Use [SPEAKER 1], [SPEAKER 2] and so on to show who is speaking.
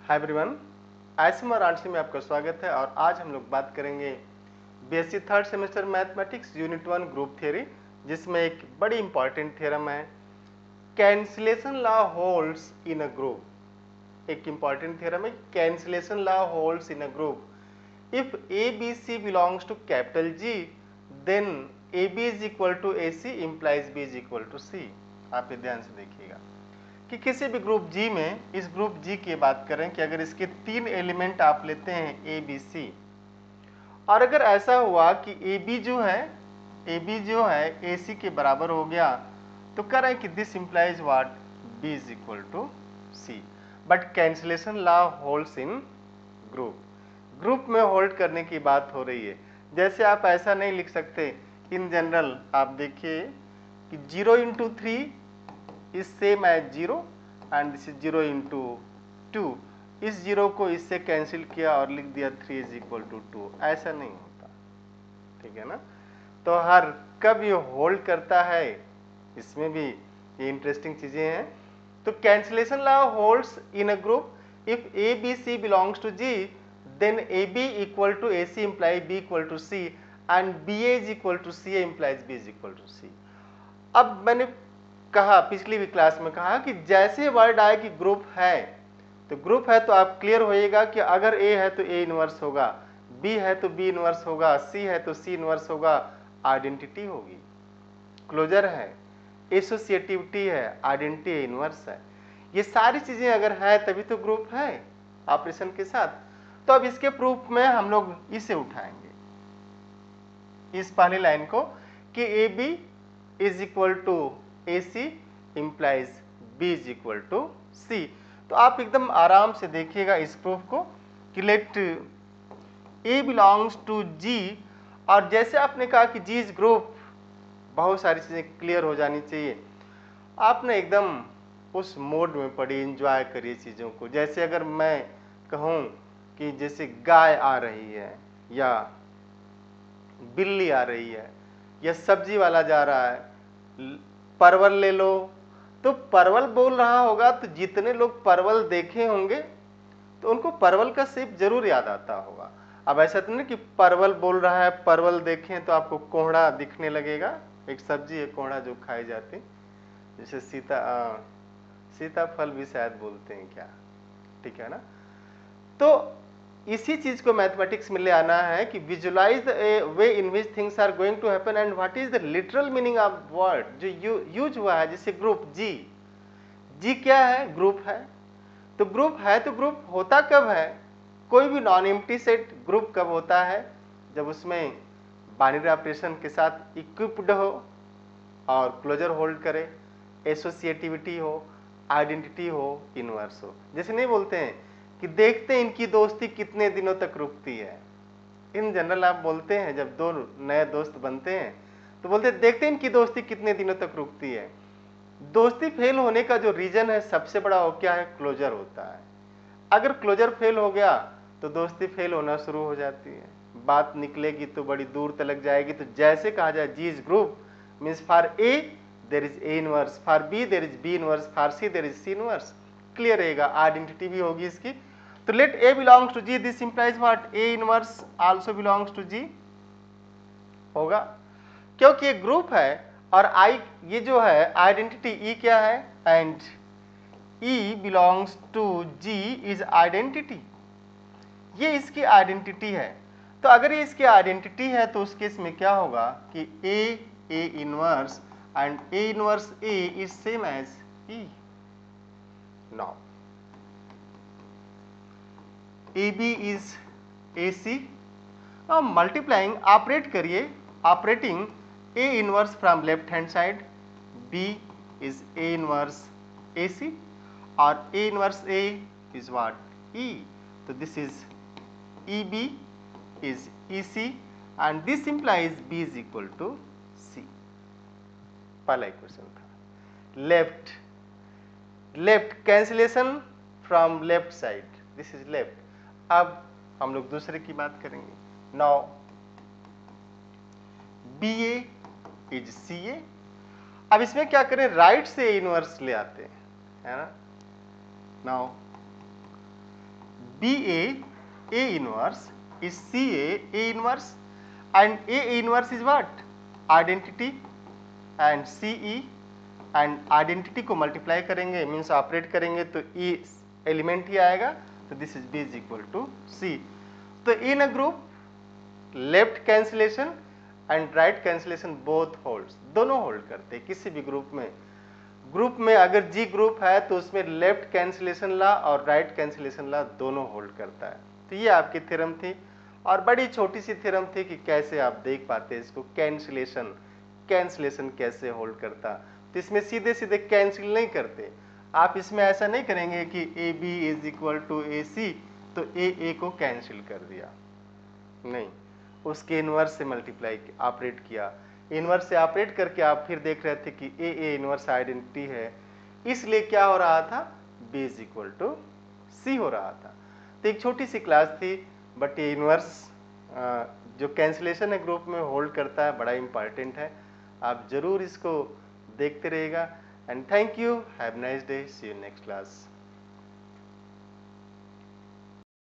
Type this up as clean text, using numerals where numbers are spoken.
[SPEAKER 1] Hi everyone, ICM Varanasi में आपका स्वागत है। और आज हम लोग बात करेंगे BSc third semester mathematics unit 1 group theory, जिसमें एक बड़ी इंपॉर्टेंट थ्योरम है, cancellation law holds in a group. एक इंपॉर्टेंट थ्योरम है, cancellation law holds in a group. If A B C belongs to capital G, then A B is equal to A C implies B is equal to C. आप ये ध्यान से देखिएगा कि किसी भी ग्रुप जी में, इस ग्रुप जी की बात करें कि अगर इसके 3 एलिमेंट आप लेते हैं ए बी सी, और अगर ऐसा हुआ कि ए बी जो है ए सी के बराबर हो गया, तो कह रहे हैं कि this implies what, B is equal to C. But cancellation law holds in group. Group में होल्ड करने की बात हो रही है। जैसे आप ऐसा नहीं लिख सकते इन जनरल, आप देखिए कि 0 into 3 is same as 0 and this is 0 into 2। इस 0 को इससे कैंसिल किया और लिख दिया 3 इज इक्वल टू 2। ऐसा नहीं होता, ठीक है ना। तो हर कब ये होल्ड करता है, इसमें भी ये इंटरेस्टिंग चीजें हैं। तो cancellation law holds in a group if A B C belongs to G, then A B equal to A C imply B equal to C, and B A is equal to C implies B is equal to C. अब मैंने कहा, पिछली भी class में कहा कि जैसे word आए कि ग्रुप है, तो ग्रुप है तो आप क्लियर होइएगा कि अगर ए है तो ए इनवर्स होगा, बी है तो बी इनवर्स होगा, सी है तो सी इनवर्स होगा, आइडेंटिटी होगी, क्लोजर है, एसोसिएटिविटी है, आइडेंटिटी है, इनवर्स है। ये सारी चीजें अगर है तभी तो ग्रुप है ऑपरेशन के साथ। तो अब इसके प्रूफ में हम लोग इसे उठाएंगे, इस पहली लाइन को, कि A B is equal to A C implies B is equal to C. तो आप एकदम आराम से देखिएगा इस प्रूफ को कि लेट ए बिलोंग्स टू जी, और जैसे आपने कहा कि जी इज ग्रुप, बहुत सारी चीजें क्लियर हो जानी चाहिए। आपने एकदम उस मोड में पढ़ी, एंजॉय करिए चीजों को। जैसे अगर मैं कहूँ कि जैसे गाय आ रही है, या बिल्ली आ रही है, या सब्जी वाला जा रहा है, परवल ले लो, तो परवल बोल रहा होगा तो जितने लोग परवल देखे होंगे तो उनको परवल का शेप जरूर याद आता होगा। अब ऐसा तो नहीं कि परवल बोल रहा है, परवल देखें तो आपको कोहड़ा दिखने लगेगा। एक सब्जी है कोहड़ा जो खाई जाती, जैसे सीताफल भी शायद बोलते हैं क्या, ठीक है ना। तो इसी चीज को मैथमेटिक्स में ले आना है कि visualise a way in which things are going to happen and what is the literal meaning of word जो यूज हुआ है। जैसे ग्रुप जी, जी क्या है, ग्रुप है। तो ग्रुप है तो ग्रुप होता कब है, कोई भी नॉन एम्प्टी सेट ग्रुप कब होता है, जब उसमें बाइनरी ऑपरेशन के साथ इक्विप्ड हो और क्लोजर होल्ड करे, एसोसिएटिविटी हो, आइडेंटिटी हो, इनवर्स हो। जैसे नहीं बोलते हैं कि देखते हैं इनकी दोस्ती कितने दिनों तक रुकती है। इन जनरल आप बोलते हैं जब दो नए दोस्त बनते हैं तो बोलते हैं देखते हैं इनकी दोस्ती कितने दिनों तक रुकती है। दोस्ती फेल होने का जो रीजन है सबसे बड़ा वो क्या है, क्लोजर होता है। अगर क्लोजर फेल हो गया तो दोस्ती फेल होना शुरू हो जाती है, बात निकलेगी तो बड़ी दूर तक जाएगी। तो जैसे कहा जाए G is group means for A there is A inverse, for B there is B inverse, for C there is C inverse. Clear रहेगा, आइडेंटिटी भी होगी इसकी। तो let A belongs to G, this implies what, A inverse also belongs to G होगा, क्योंकि ये group है। और आई, ये जो है आइडेंटिटी ई क्या है, and E belongs to G is identity, ये इसकी आइडेंटिटी है। तो अगर ये इसकी आइडेंटिटी है तो उस केस में क्या होगा कि A inverse and A inverse A is same as E. Now A B is A C, now multiplying, operate करिए, operating A inverse from left hand side, B is A inverse A C, और A inverse A is what, E. तो this is EB is EC and this implies B is equal to C। पहला equation था। Left cancellation from left side, this is left. अब हम लोग दूसरे की बात करेंगे। Now BA is CA। अब इसमें क्या करें, राइट से इनवर्स ले आते हैं, है ना। Now BA A inverse is CA A inverse, and A inverse is what? Identity, and CE and identity को मल्टीप्लाई करेंगे मीन्स ऑपरेट करेंगे तो ई एलिमेंट ही आएगा, तो this is B is equal to C. तो in a group left cancellation and right cancellation both holds, दोनों hold करते हैं किसी भी ग्रुप में। ग्रुप में अगर जी ग्रुप है तो उसमें लेफ्ट कैंसिलेशन लॉ और राइट कैंसिलेशन लॉ दोनों होल्ड करता है। तो ये आपकी थ्योरम थी, और बड़ी छोटी सी थ्योरम थी कि कैसे आप देख पाते हैं इसको, कैंसिलेशन कैसे होल्ड करता। तो इसमें सीधे सीधे कैंसिल नहीं करते आप, इसमें ऐसा नहीं करेंगे कि A B is equal to A C तो ए को कैंसिल कर दिया, नहीं, उसके इनवर्स से मल्टीप्लाई ऑपरेट किया, इनवर्स से ऑपरेट करके आप फिर देख रहे थे कि ए इनवर्स आइडेंटिटी है, इसलिए क्या हो रहा था, बी इज इक्वल टू सी हो रहा था। तो एक छोटी सी क्लास थी, बट ये इनवर्स जो कैंसिलेशन है ग्रुप में होल्ड करता है, बड़ा इंपॉर्टेंट है, आप जरूर इसको देखते रहिएगा। And thank you, have nice day, see you next class.